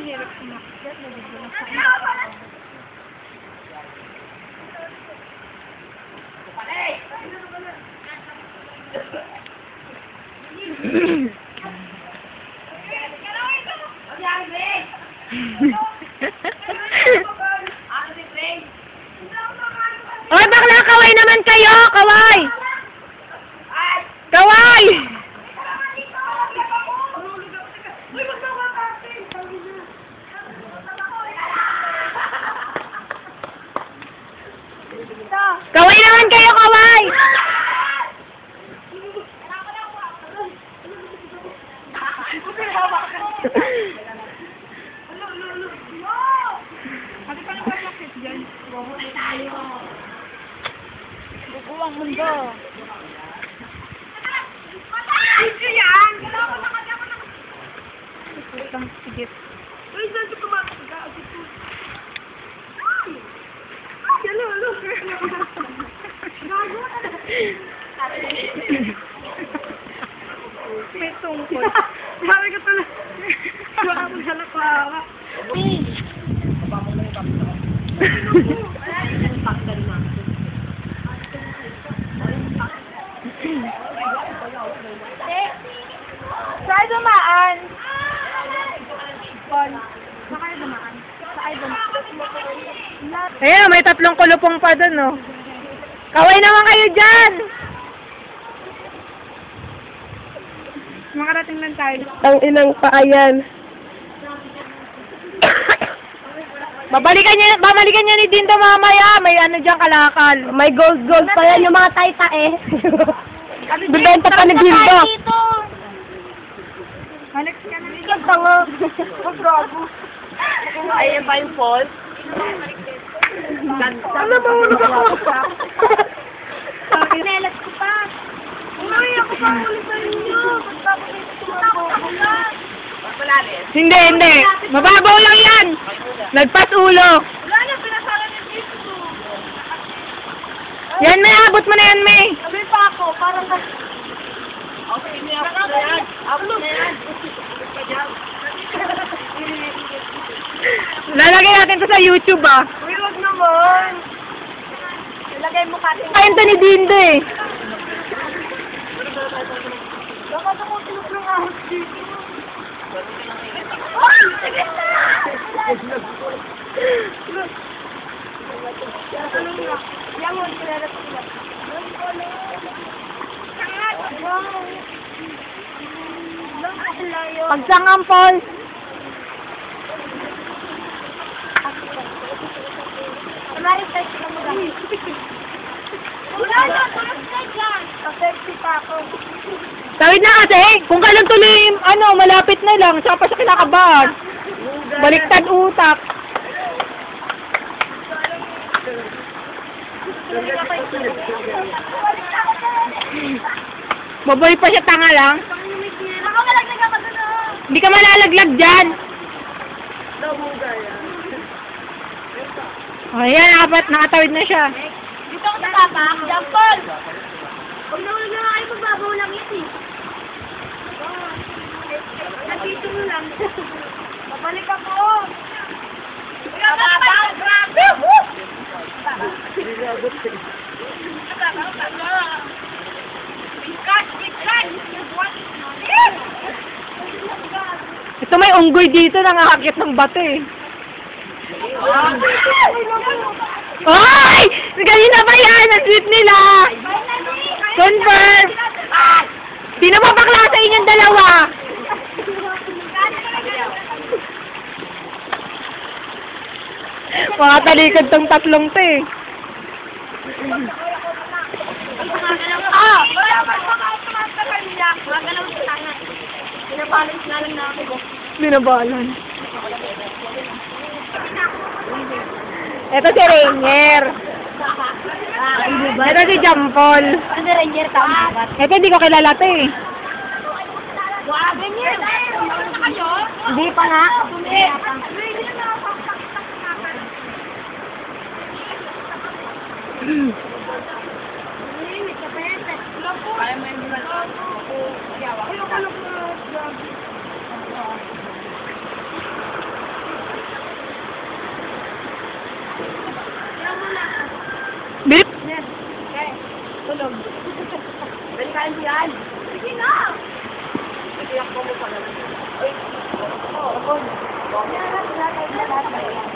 hirap sumakit. Nagiging sa Oy, bakla, kaway naman kayo! Kaway! Kaway! Kaway naman kayo, kaway! bubuwang mundo. Ito yan! Putang sigit. Uy, saan siya kumakagat? Hello, hello. May tungkol. Sabi ko tuloy. Baka maghalak pa ako. Saan dumaan? Saan kayo dumaan? Saan dumaan? Ayan, may 3 kulupong pa dun, oh. Kaway naman kayo dyan! Makarating lang tayo. Ang inang paayan. Babalikan niya ni Dindo mamaya. May ano dyan kalakal. May gold pa yan yung mga taytae. Bibenta pa ni Dindo. Alex ka na nito. Tango. Gago. Ayan ba yung falls? Ano ba ulo ako? Pinelas ko pa. Uy, ako pa ulit sa inyo. Pagtapos ito tumabo ko na. Hindi. Mababaw lang yan. Nagpas ulo. Wala na, pinasala niya dito. Yan, may abot mo na yan, May. Sabi pa ako, parang na... Okay, may abot na yan. Abot na yan. Lalagay natin to sa YouTube, ah. Uy, wag naman. Ilagay mo kasi. Ayun to ni Dindo, eh. Baka tumutunog ng ahos dito. Ay! Sige na! Yan mo, sinarap sila. Pagsangang, Paul. Marites na mo lang. Wala na, tulog na dyan. Sexy pa ako. Tawid na kasi, kung kailan tuloy, malapit na lang, saka pa siya kinakabahan. Baliktad utak. Baboy pa siya, tanga lang. Ako malaglag ako doon. Hindi ka malalaglag dyan. O, yan, nakatawid na siya. Dito ako sa papa. Jampol! Huwag na wala na kayo magbabaw lang yun eh. Nandito mo lang. Babalik ako. Ito may unggoy dito, nangakakit ng bato eh. Ay! Ganina ba yan? Ang sweet nila! Converse! Sino ba bakla sa inyong dalawa? Mga talikod tong 3 to eh. Pinabalance na lang na ako. Binabalan. Ito si Rainier. Ito si Jampol. Ano Rainier tama ba? Ito hindi ko kilala to eh. Wow, Rainier! Kayo? Hindi pa nga. Tulog. Balikaan mo yan. Sige na! Sige, ako mo pala. Ay, ako. Yan, lahat.